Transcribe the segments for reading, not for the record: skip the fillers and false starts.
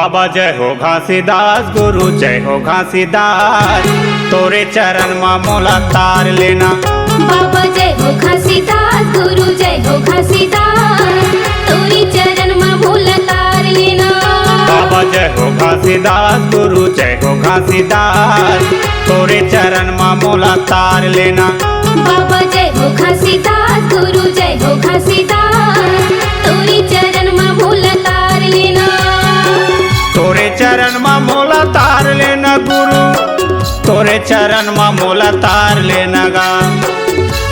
बाबा जय हो घासीदास, गुरु जय हो घासीदास, तोरे चरण मा मोला तार लेना। बाबा जय हो घासीदास, गुरु जय हो घासीदास, तोरे चरण मा मोला तार लेना। बाबा जय हो घासीदास, गुरु जय हो घासीदास, तोरे चरण मा मोला तार लेना। बाबा जय हो घासीदास, गुरु जय हो घासीदास, तोरे चरण मा मोला तार लेना। तोरे चरण मा मोला तार लेना गुरु, तोरे चरण मा मोला तार लेना गा।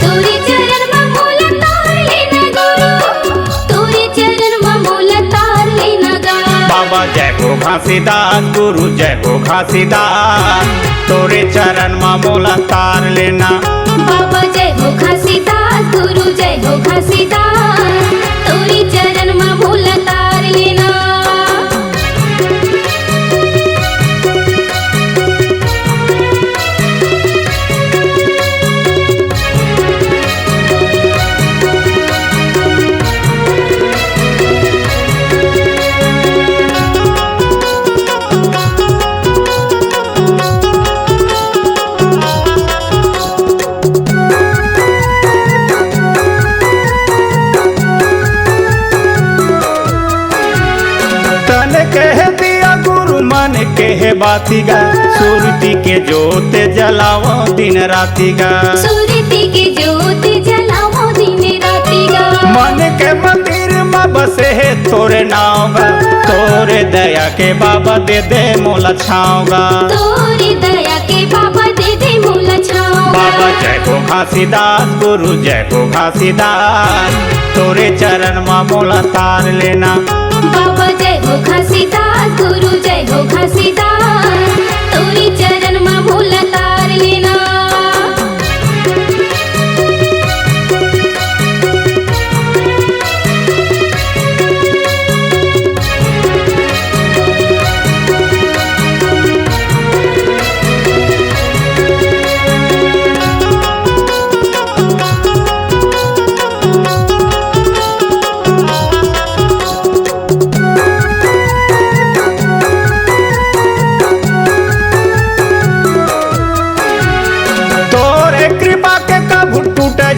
तोरे चरण मा मोला तार लेना गुरु, तोरे चरण मा मोला तार लेना गा। बाबा जय हो घासीदास, गुरु जय हो घासीदास, तोरे चरण मा मोला तार लेना। बाबा जय हो घासीदास, गुरु जय हो घासीदास, तोरे चरण मा मोला तार लेना। कह दिया गुरु मन के बाती गा, सुरती के जोत जलाओ दिन राती गा। सुरती के जोत जलाओ दिन राती गा। मन के मंदिर में बसे है तोरे नाव गा, तोरे दया के बाबा दे दे मोला छाँव गा। तोरे दया के बाबा दे दे मोला छाँव। बाबा जय हो घासीदास, गुरु जय हो घासीदास, तोरे चरण मा मोला तार लेना। बाबा जय हो घासीदास, गुरु जय हो घासीदास, तोरे चरण मा मोला तार लेना।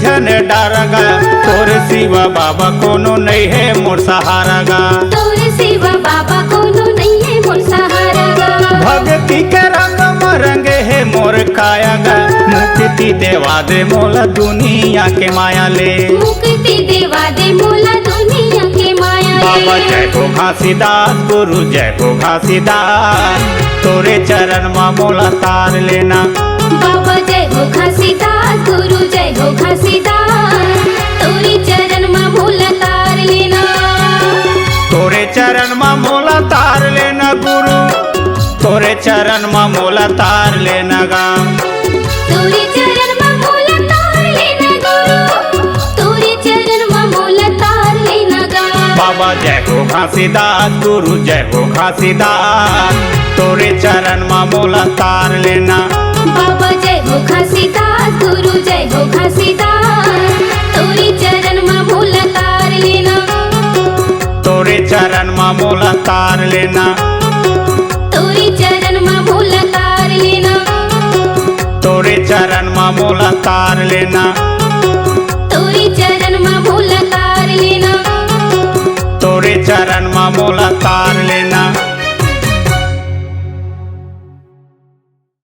झन डारगा, तोरे सिवा बाबा कोनो नहीं है मोर सहारा गा। तोरे सिवा बाबा कोनो नहीं है मोर सहारा गा। भक्ति के रंग में रंगे है मोर काया गा, मुक्ति देवा दे मोला दुनिया के माया ले। मुक्ति देवा दे मोला दुनिया के माया ले। बाबा जय हो घासीदास, गुरु जय हो घासीदास, तोरे चरण मा मोला तार लेना। बाबा जय हो घासीदास, गुरु जय हो घासीदास, तोरे चरण मा मोला तार लेना। तोरे चरण मा मोला तार लेना गुरु, तोरे चरण मा मोला तार लेना गा। तोरे चरण मा मोला तार लेना गुरु, तोरे चरण मा मोला तार लेना गा। बाबा जय हो घासीदास, गुरु जय हो घासीदास, तोरे चरण मा मोला तार लेना। बाबा जय हो घासीदास, गुरु जय हो घासीदास, तोरे चरण मा मोला तार लेना। तोरे चरण मा मोला तार लेना। तोरे चरण मा मोला तार लेना। तोरे चरण मा मोला तार लेना। तोरे चरण मा मोला तार लेना। तोरे चरण मा मोला